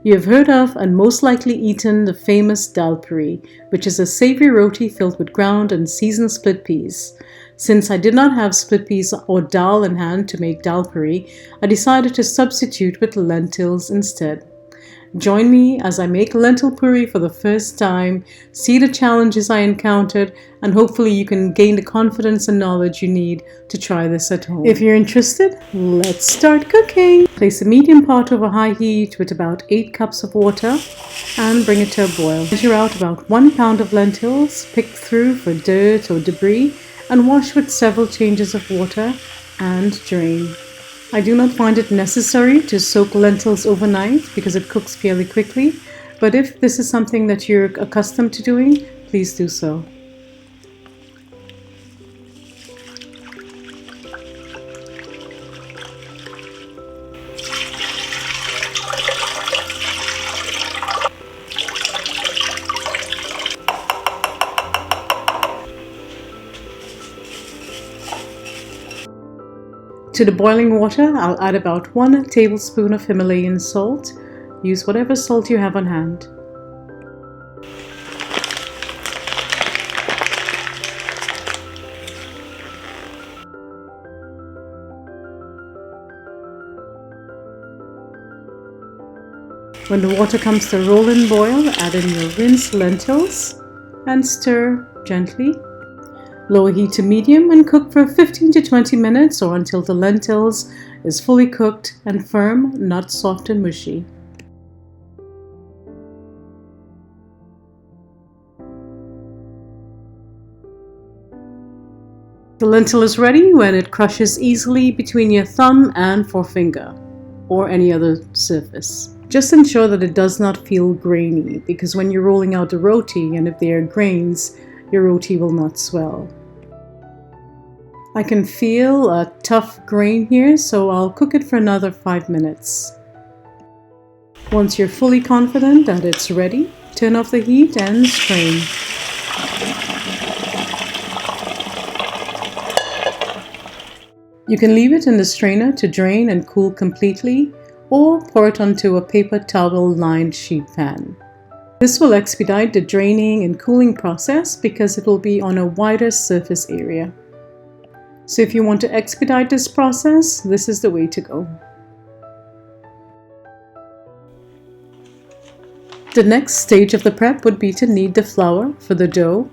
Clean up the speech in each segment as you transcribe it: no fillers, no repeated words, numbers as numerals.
You have heard of and most likely eaten the famous Dhalpuri, which is a savory roti filled with ground and seasoned split peas. Since I did not have split peas or dal in hand to make Dhalpuri, I decided to substitute with lentils instead. Join me as I make lentil puri for the first time, see the challenges I encountered, and hopefully you can gain the confidence and knowledge you need to try this at home. If you're interested, let's start cooking. Place a medium pot over high heat with about 8 cups of water and bring it to a boil. Measure out about 1 pound of lentils, pick through for dirt or debris, and wash with several changes of water and drain. I do not find it necessary to soak lentils overnight because it cooks fairly quickly, but if this is something that you're accustomed to doing, please do so. To the boiling water, I'll add about 1 tablespoon of Himalayan salt. Use whatever salt you have on hand. When the water comes to a rolling boil, add in your rinsed lentils and stir gently. Lower heat to medium and cook for 15 to 20 minutes or until the lentils is fully cooked and firm, not soft and mushy. The lentil is ready when it crushes easily between your thumb and forefinger or any other surface. Just ensure that it does not feel grainy, because when you're rolling out the roti and if there are grains, your roti will not swell. I can feel a tough grain here, so I'll cook it for another 5 minutes. Once you're fully confident that it's ready, turn off the heat and strain. You can leave it in the strainer to drain and cool completely, or pour it onto a paper towel lined sheet pan. This will expedite the draining and cooling process because it will be on a wider surface area. So if you want to expedite this process, this is the way to go. The next stage of the prep would be to knead the flour for the dough.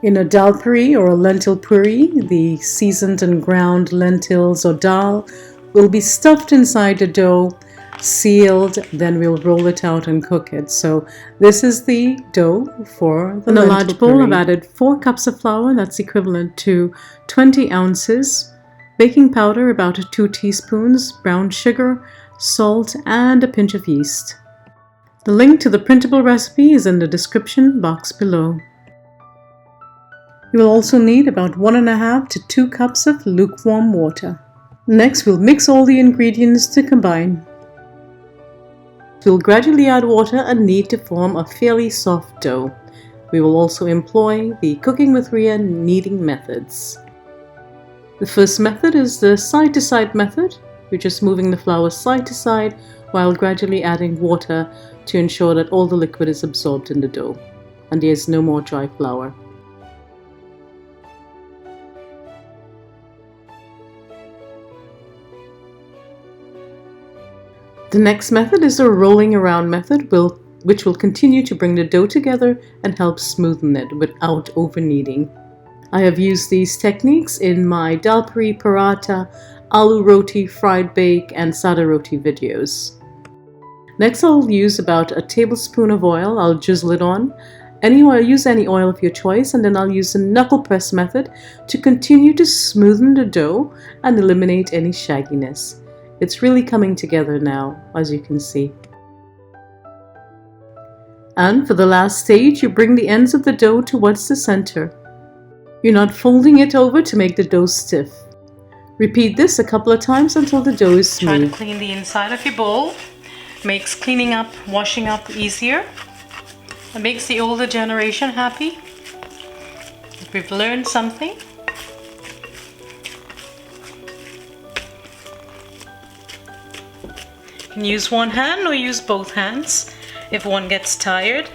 In a Dhalpuri or a lentil puri, the seasoned and ground lentils or dal will be stuffed inside the dough, sealed, then we'll roll it out and cook it. So this is the dough for the lentil puri. In a large bowl, I've added 4 cups of flour, that's equivalent to 20 ounces, baking powder about 2 teaspoons, brown sugar, salt, and a pinch of yeast. The link to the printable recipe is in the description box below. You will also need about 1.5 to 2 cups of lukewarm water. Next, we'll mix all the ingredients to combine. We'll gradually add water and knead to form a fairly soft dough. We will also employ the cooking with Rhea kneading methods. The first method is the side-to-side method. We're just moving the flour side to side while gradually adding water to ensure that all the liquid is absorbed in the dough and there is no more dry flour. The next method is the rolling around method, which will continue to bring the dough together and help smoothen it without over kneading. I have used these techniques in my Dhalpuri, paratha, aloo roti, fried bake, and sada roti videos. Next, I'll use about a tablespoon of oil. I'll drizzle it on. Use any oil of your choice, and then I'll use the knuckle press method to continue to smoothen the dough and eliminate any shagginess. It's really coming together now, as you can see. And for the last stage, you bring the ends of the dough towards the center. You're not folding it over to make the dough stiff. Repeat this a couple of times until the dough is smooth. Try to clean the inside of your bowl. Makes cleaning up, washing up easier. It makes the older generation happy. We've learned something. can use one hand or use both hands if one gets tired.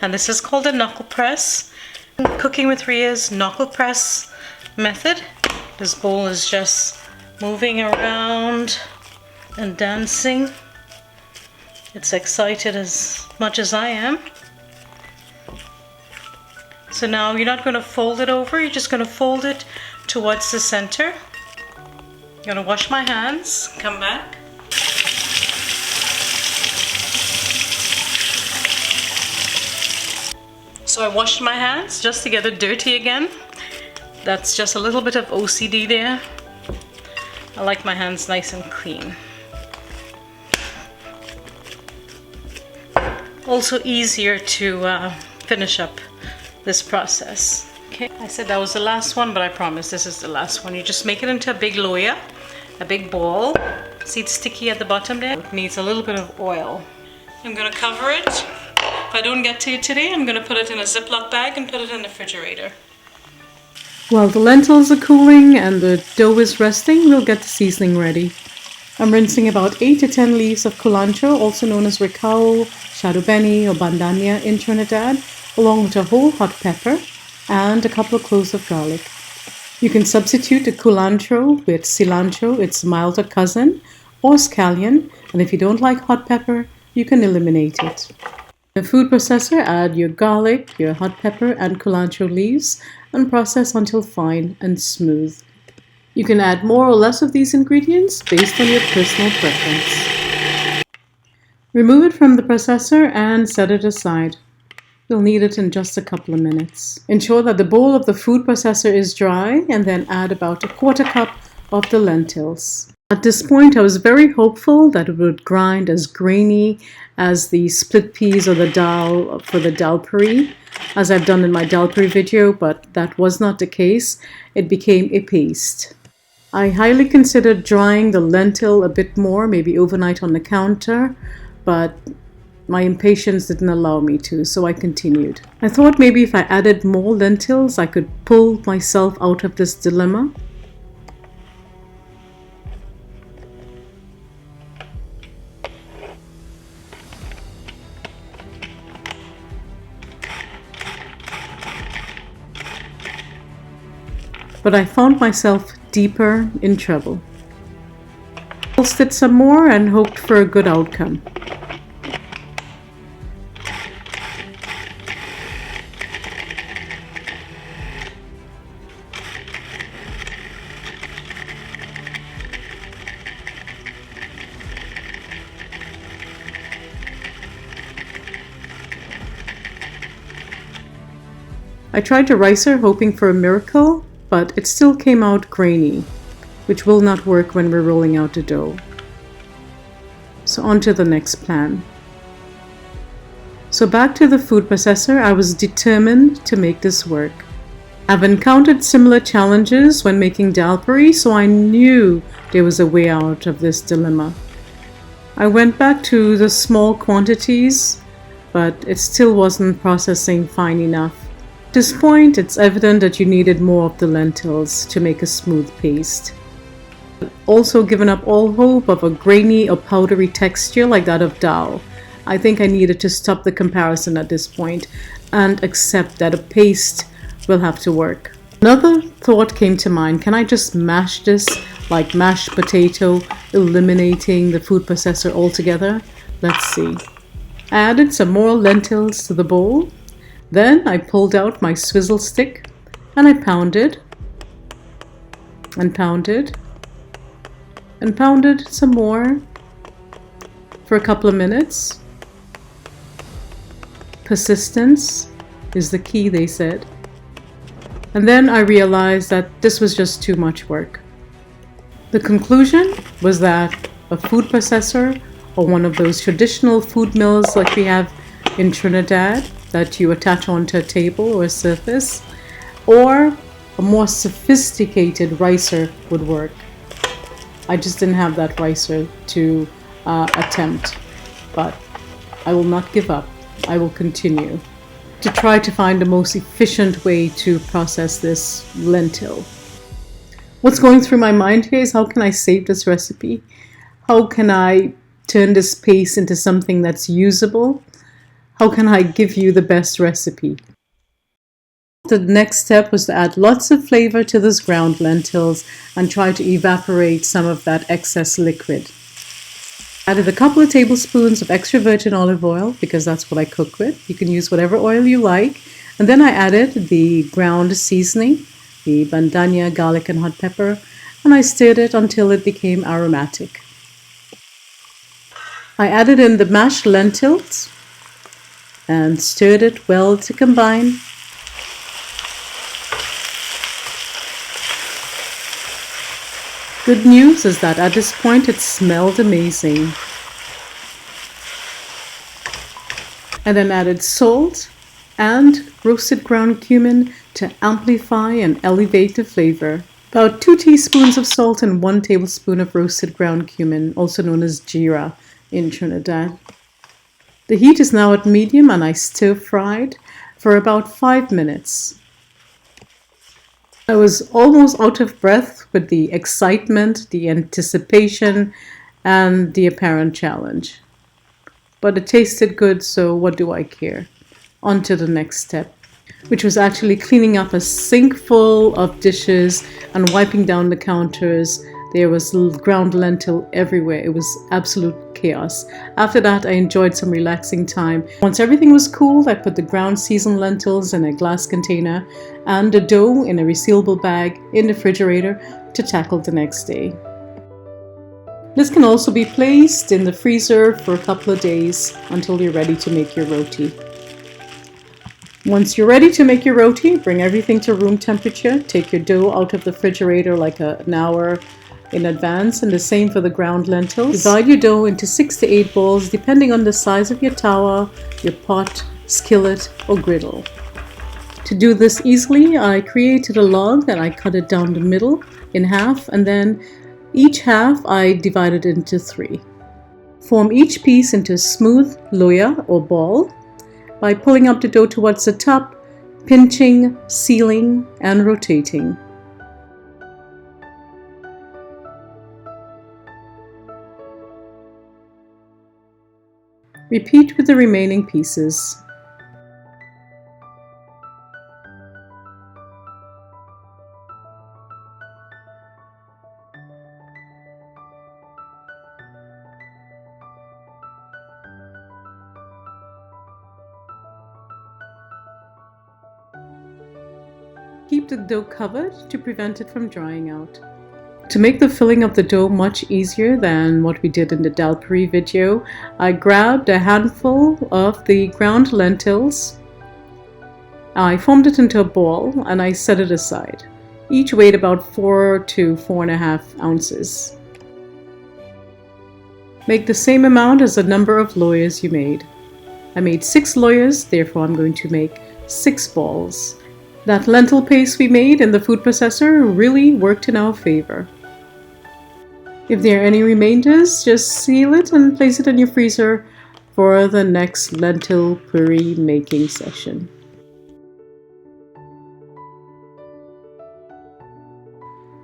And this is called a knuckle press. Cooking with Ria's knuckle press method. This bowl is just moving around and dancing. It's excited as much as I am. So now you're not going to fold it over, you're just going to fold it towards the center. I'm going to wash my hands, come back. So I washed my hands just to get it dirty again. That's just a little bit of OCD there. I like my hands nice and clean. Also easier to finish up this process. Okay, I said that was the last one, but I promise this is the last one. You just make it into a big loyah, a big ball. See it's sticky at the bottom there? It needs a little bit of oil. I'm gonna cover it. If I don't get to it today, I'm gonna put it in a Ziploc bag and put it in the refrigerator. While the lentils are cooling and the dough is resting, we'll get the seasoning ready. I'm rinsing about 8 to 10 leaves of culantro, also known as ricao, shadubeni or bandania in Trinidad, along with a whole hot pepper and a couple of cloves of garlic. You can substitute the culantro with cilantro, its milder cousin, or scallion, and if you don't like hot pepper, you can eliminate it. In a food processor, add your garlic, your hot pepper, and culantro leaves and process until fine and smooth. You can add more or less of these ingredients based on your personal preference. Remove it from the processor and set it aside. You'll need it in just a couple of minutes. Ensure that the bowl of the food processor is dry and then add about a quarter cup of the lentils. At this point, I was very hopeful that it would grind as grainy as the split peas or the dhal for the Dhalpuri, as I've done in my Dhalpuri video, but that was not the case. It became a paste. I highly considered drying the lentil a bit more, maybe overnight on the counter, but my impatience didn't allow me to, so I continued. I thought maybe if I added more lentils, I could pull myself out of this dilemma. But I found myself deeper in trouble. I pulsed it some more and hoped for a good outcome. I tried to ricer hoping for a miracle, but it still came out grainy, which will not work when we're rolling out the dough. So on to the next plan. So back to the food processor, I was determined to make this work. I've encountered similar challenges when making Dhalpuri, so I knew there was a way out of this dilemma. I went back to the small quantities, but it still wasn't processing fine enough. At this point, it's evident that you needed more of the lentils to make a smooth paste. I've also given up all hope of a grainy or powdery texture like that of dhal. I think I needed to stop the comparison at this point and accept that a paste will have to work. Another thought came to mind: can I just mash this like mashed potato, eliminating the food processor altogether? Let's see. I added some more lentils to the bowl. Then I pulled out my swizzle stick and I pounded and pounded and pounded some more for a couple of minutes. Persistence is the key, they said. And then I realized that this was just too much work. The conclusion was that a food processor, or one of those traditional food mills like we have in Trinidad that you attach onto a table or a surface, or a more sophisticated ricer would work. I just didn't have that ricer to attempt, but I will not give up. I will continue to try to find the most efficient way to process this lentil. What's going through my mind here is, how can I save this recipe? How can I turn this paste into something that's usable, how can I give you the best recipe? The next step was to add lots of flavor to those ground lentils and try to evaporate some of that excess liquid. Added a couple of tablespoons of extra virgin olive oil because that's what I cook with. You can use whatever oil you like. And then I added the ground seasoning, the bandhania, garlic and hot pepper, and I stirred it until it became aromatic. I added in the mashed lentils and stirred it well to combine. Good news is that at this point it smelled amazing. And then added salt and roasted ground cumin to amplify and elevate the flavor. About 2 teaspoons of salt and 1 tablespoon of roasted ground cumin, also known as jeera in Trinidad. The heat is now at medium and I stir-fried for about 5 minutes. I was almost out of breath with the excitement, the anticipation, and the apparent challenge. But it tasted good, so what do I care? On to the next step, which was actually cleaning up a sink full of dishes and wiping down the counters. There was ground lentil everywhere. It was absolute chaos. After that, I enjoyed some relaxing time. Once everything was cooled, I put the ground seasoned lentils in a glass container and the dough in a resealable bag in the refrigerator to tackle the next day. This can also be placed in the freezer for a couple of days until you're ready to make your roti. Once you're ready to make your roti, bring everything to room temperature. Take your dough out of the refrigerator like an hour in advance, and the same for the ground lentils. Divide your dough into 6 to 8 balls depending on the size of your tawa, your pot, skillet or griddle. To do this easily, I created a log and I cut it down the middle in half, and then each half I divided into 3. Form each piece into a smooth loyah or ball by pulling up the dough towards the top, pinching, sealing and rotating. Repeat with the remaining pieces. Keep the dough covered to prevent it from drying out. To make the filling of the dough much easier than what we did in the Dhalpuri video, I grabbed a handful of the ground lentils. I formed it into a ball and I set it aside. Each weighed about 4 to 4.5 ounces. Make the same amount as the number of loyahs you made. I made 6 loyahs, therefore I'm going to make 6 balls. That lentil paste we made in the food processor really worked in our favor. If there are any remainders, just seal it and place it in your freezer for the next lentil puri making session.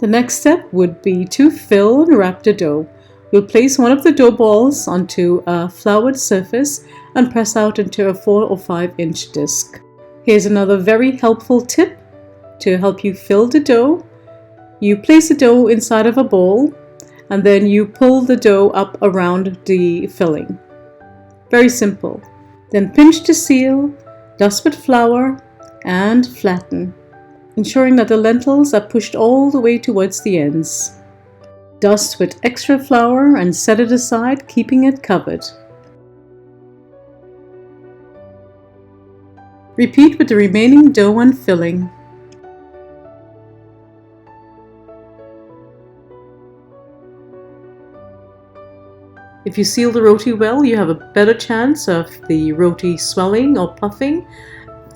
The next step would be to fill and wrap the dough. We'll place one of the dough balls onto a floured surface and press out into a 4 or 5 inch disc. Here's another very helpful tip to help you fill the dough. You place the dough inside of a bowl and then you pull the dough up around the filling. Very simple. Then pinch to seal, dust with flour and flatten, ensuring that the lentils are pushed all the way towards the ends. Dust with extra flour and set it aside, keeping it covered. Repeat with the remaining dough and filling. If you seal the roti well, you have a better chance of the roti swelling or puffing,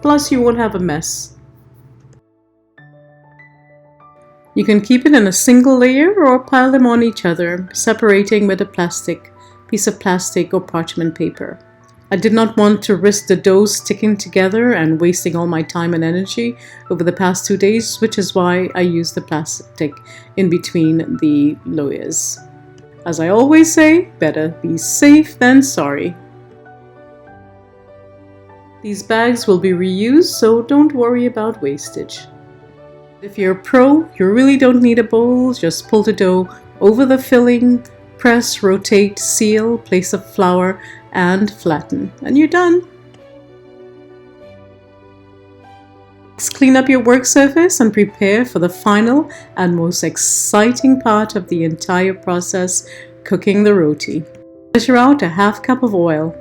plus you won't have a mess. You can keep it in a single layer or pile them on each other, separating with a piece of plastic or parchment paper. I did not want to risk the dough sticking together and wasting all my time and energy over the past 2 days, which is why I used the plastic in between the loyahs. As I always say, better be safe than sorry. These bags will be reused, so don't worry about wastage. If you're a pro, you really don't need a bowl. Just pull the dough over the filling, press, rotate, seal, place a flour, and flatten, and you're done. Clean up your work surface and prepare for the final and most exciting part of the entire process, cooking the roti. Measure out a half cup of oil.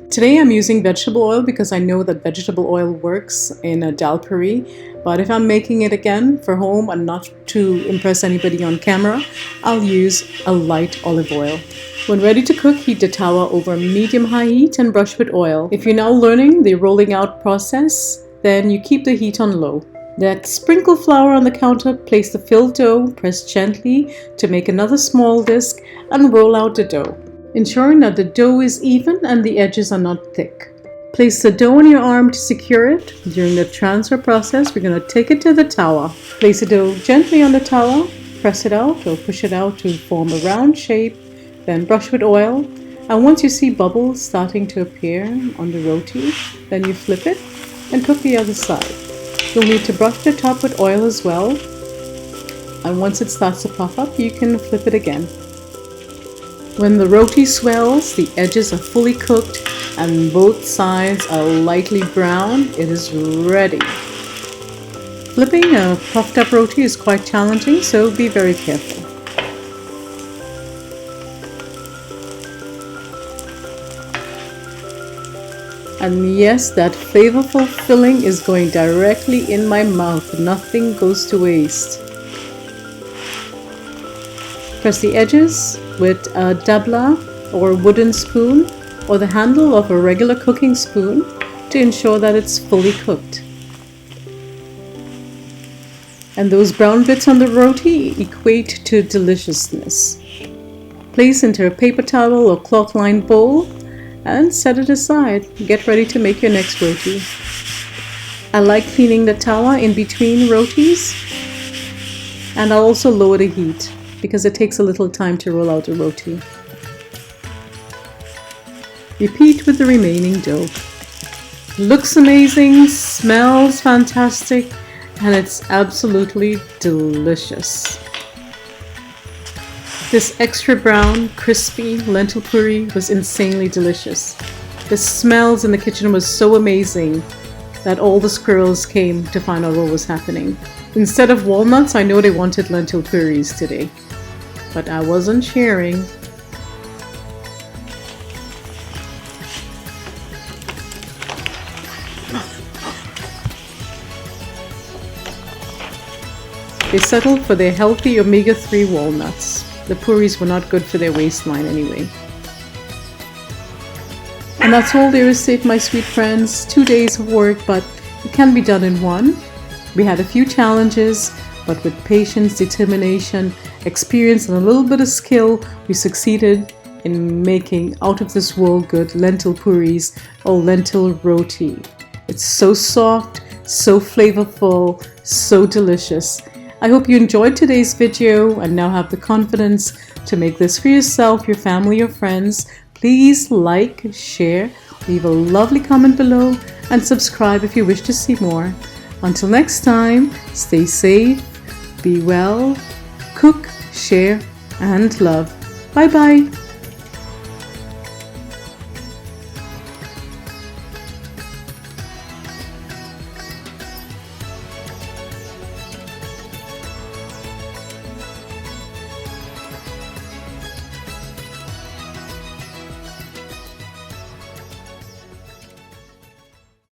Today I'm using vegetable oil because I know that vegetable oil works in a Dhalpuri, but if I'm making it again for home and not to impress anybody on camera, I'll use a light olive oil. When ready to cook, heat the tawa over medium-high heat and brush with oil. If you're now learning the rolling out process, then you keep the heat on low. Next, sprinkle flour on the counter, place the filled dough, press gently to make another small disc, and roll out the dough, ensuring that the dough is even and the edges are not thick. Place the dough on your arm to secure it. During the transfer process, we're going to take it to the tawa. Place the dough gently on the tawa, press it out or push it out to form a round shape, then brush with oil. And once you see bubbles starting to appear on the roti, then you flip it and cook the other side. You'll need to brush the top with oil as well. And once it starts to puff up, you can flip it again. When the roti swells, the edges are fully cooked and both sides are lightly brown, it is ready. Flipping a puffed up roti is quite challenging, so be very careful. And yes, that flavorful filling is going directly in my mouth. Nothing goes to waste. Press the edges with a dabla or wooden spoon or the handle of a regular cooking spoon to ensure that it's fully cooked. And those brown bits on the roti equate to deliciousness. Place into a paper towel or cloth-lined bowl and set it aside. Get ready to make your next roti. I like cleaning the tawa in between rotis, and I'll also lower the heat because it takes a little time to roll out a roti. Repeat with the remaining dough. Looks amazing, smells fantastic, and it's absolutely delicious. This extra brown, crispy lentil puri was insanely delicious. The smells in the kitchen was so amazing that all the squirrels came to find out what was happening. Instead of walnuts, I know they wanted lentil puris today, but I wasn't sharing. They settled for their healthy omega-3 walnuts. The puris were not good for their waistline anyway. And that's all there is to it, my sweet friends. 2 days of work, but it can be done in one. We had a few challenges, but with patience, determination, experience, and a little bit of skill, we succeeded in making out of this world good lentil puris or lentil roti. It's so soft, so flavorful, so delicious. I hope you enjoyed today's video and now have the confidence to make this for yourself, your family, your friends. Please like, share, leave a lovely comment below, and subscribe if you wish to see more. Until next time, stay safe, be well, cook, share, and love. Bye bye.